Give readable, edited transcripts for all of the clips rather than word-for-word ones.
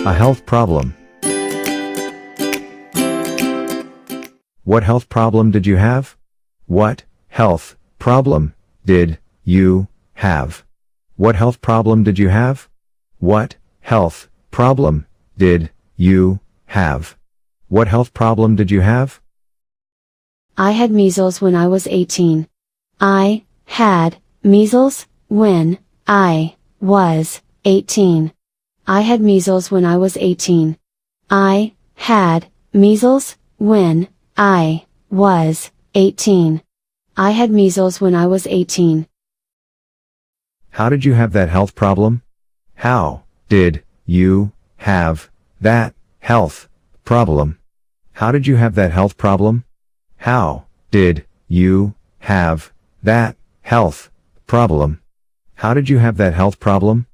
A health problem. What health problem did you have? What health problem did you have? What health problem did you have? What health problem did you have? What health problem did you have? I had measles when I was 18. I had measles when I was 18. I had measles when I was 18. I had measles when I was 18. I had measles when I was 18. How did you have that health problem? How did you have that health problem? How did you have that health problem? How did you have that health problem? How did you have that health problem?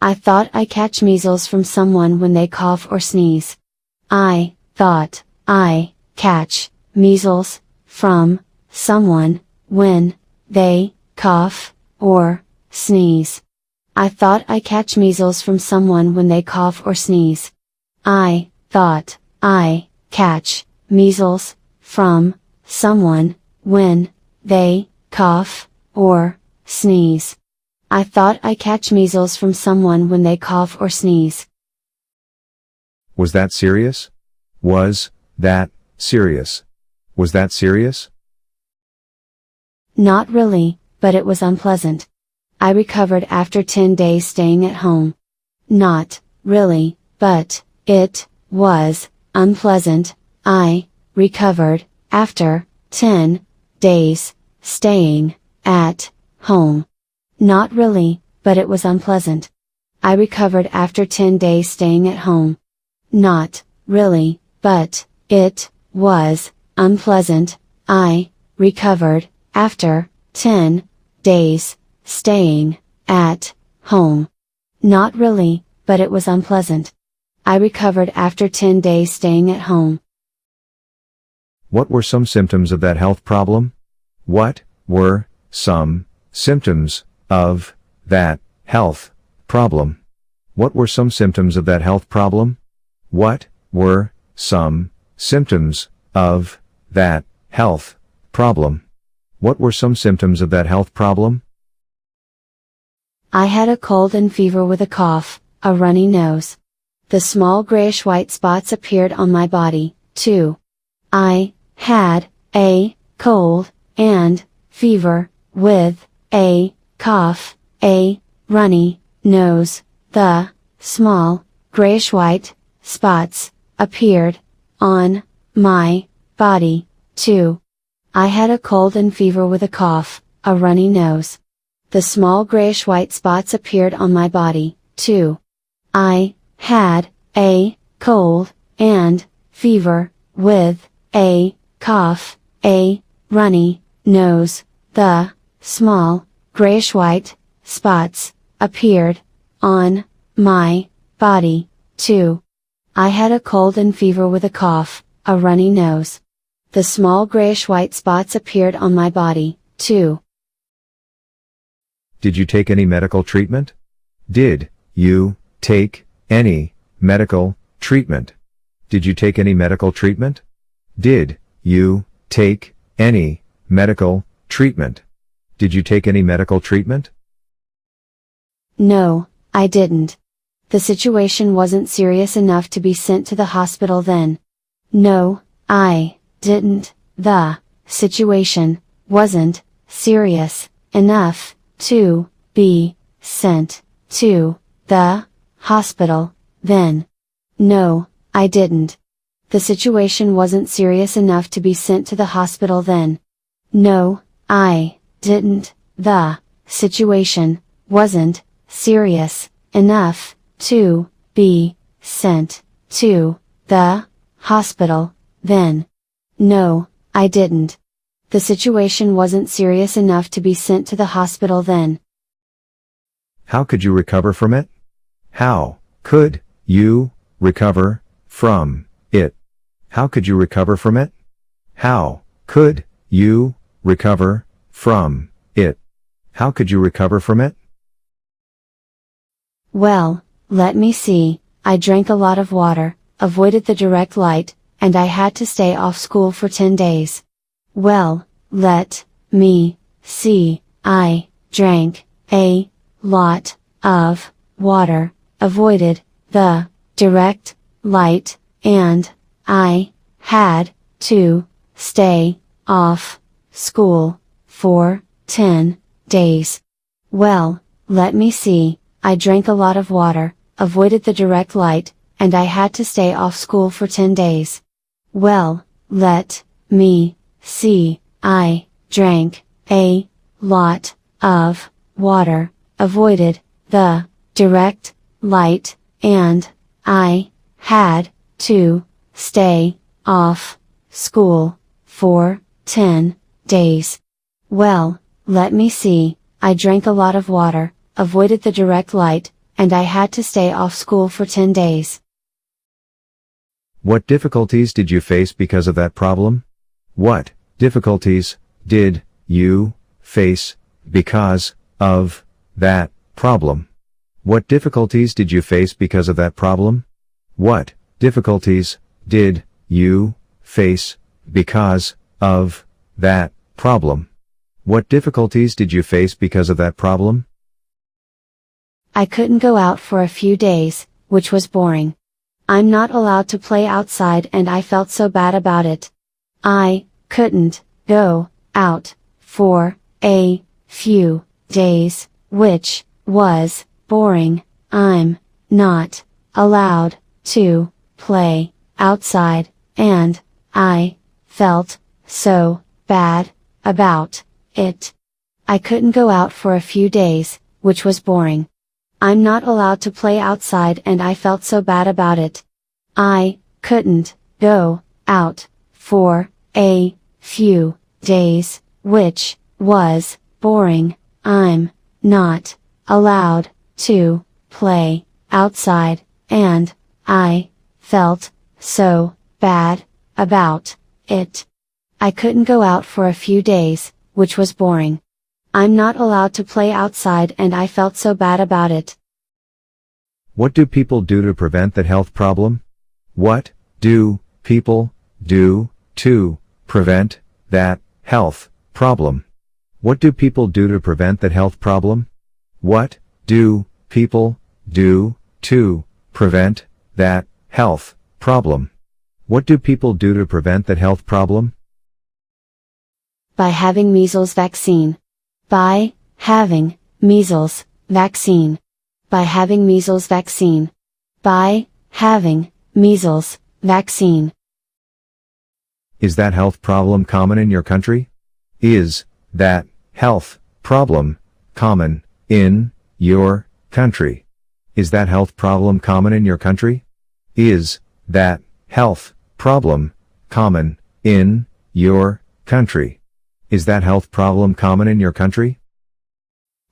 I thought I catch measles from someone when they cough or sneeze. I thought I catch measles from someone when they cough or sneeze. I thought I catch measles from someone when they cough or sneeze. I thought I catch measles from someone when they cough or sneeze. I thought I catch measles from someone when they cough or sneeze. Was that serious? Was that serious? Was that serious? Not really, but it was unpleasant. I recovered after 10 days staying at home. Not really, but it was unpleasant. I recovered after 10 days staying at home. Not really, but it was unpleasant. I recovered after 10 days staying at home. Not really, but it was unpleasant. I recovered after 10 days staying at home. Not really, but it was unpleasant. I recovered after 10 days staying at home. What were some symptoms of that health problem? What were some symptoms of that health problem? What were some symptoms of that health problem? What were some symptoms of that health problem? What were some symptoms of that health problem? I had a cold and fever with a cough, a runny nose. The small grayish-white spots appeared on my body, too. I had a cold and fever with a cough, a runny nose. The small grayish-white spots appeared on my body, too. I had a cold and fever with a cough, a runny nose. The small grayish-white spots appeared on my body, too. I had a cold and fever with a cough, a runny nose. The small grayish-white spots appeared on my body, too. I had a cold and fever with a cough, a runny nose. The small grayish-white spots appeared on my body, too. Did you take any medical treatment? Did you take any medical treatment? Did you take any medical treatment? Did you take any medical treatment? Did you take any medical treatment? No, I didn't. The situation wasn't serious enough to be sent to the hospital then. No, I didn't. The situation wasn't serious enough to be sent to the hospital then. No, I didn't. The situation wasn't serious enough to be sent to the hospital then. No, I didn't. The situation wasn't serious enough to be sent to the hospital then. No, I didn't. The situation wasn't serious enough to be sent to the hospital then. How could you recover from it? How could you recover from it? How could you recover from it? How could you recover from it? How could you recover from it? Well, let me see, I drank a lot of water, avoided the direct light, and I had to stay off school for 10 days. Well, let me see, I drank a lot of water, avoided the direct light, and I had to stay off school for 10 days. Well, let me see, I drank a lot of water, avoided the direct light, and I had to stay off school for 10 days. Well, let me see, I drank a lot of water, avoided the direct light, and I had to stay off school for 10 days. Well, let me see, I drank a lot of water, avoided the direct light, and I had to stay off school for 10 days. What difficulties did you face because of that problem? What difficulties did you face because of that problem? What difficulties did you face because of that problem? What difficulties did you face because of that problem? What difficulties did you face because of that problem? I couldn't go out for a few days, which was boring. I'm not allowed to play outside and I felt so bad about it. I couldn't go out for a few days, which was boring. I'm not allowed to play outside, and I felt so bad about it. I couldn't go out for a few days, which was boring. I'm not allowed to play outside and I felt so bad about it. I couldn't go out for a few days, which was boring. I'm not allowed to play outside, and I felt so bad about it. I couldn't go out for a few days, which was boring. I'm not allowed to play outside and I felt so bad about it. What do people do to prevent that health problem? What do people do to prevent that health problem? What do people do to prevent that health problem? What do people do to prevent that health problem? What do people do to prevent that health problem? By having measles vaccine. By having measles vaccine. By having measles vaccine. By having measles vaccine. Is that health problem common in your country? Is that health problem common in your country? Is that health problem common in your country? Is that health problem common in your country? Is that health problem common in your country?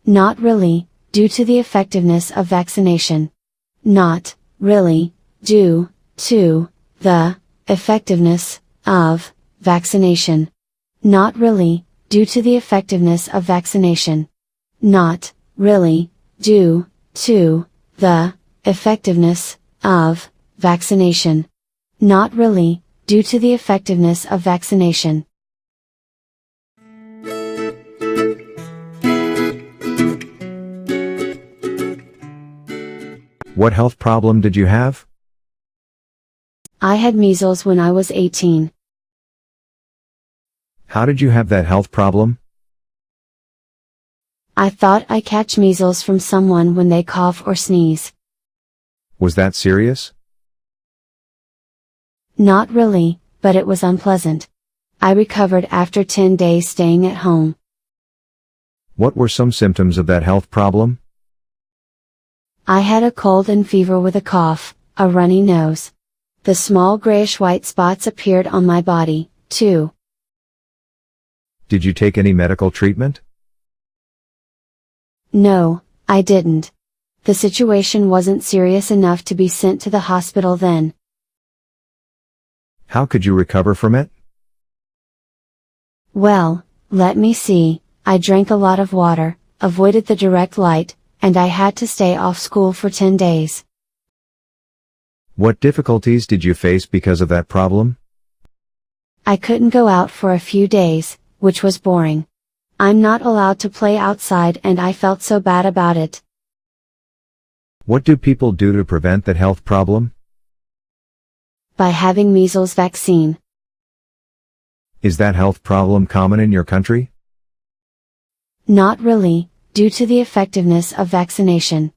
Not really, due to the effectiveness of vaccination. Not really, due to the effectiveness of vaccination. Not really, due to the effectiveness of vaccination. Not really, due to the effectiveness of vaccination. Not really, due to the effectiveness of vaccination. What health problem did you have? I had measles when I was 18. How did you have that health problem? I thought I catch measles from someone when they cough or sneeze. Was that serious? Not really, but it was unpleasant. I recovered after 10 days staying at home. What were some symptoms of that health problem? I had a cold and fever with a cough, a runny nose. The small grayish-white spots appeared on my body, too. Did you take any medical treatment? No, I didn't. The situation wasn't serious enough to be sent to the hospital then. How could you recover from it? Well, let me see, I drank a lot of water, avoided the direct light, and I had to stay off school for 10 days. What difficulties did you face because of that problem? I couldn't go out for a few days, which was boring. I'm not allowed to play outside and I felt so bad about it. What do people do to prevent that health problem? By having measles vaccine. Is that health problem common in your country? Not really, due to the effectiveness of vaccination.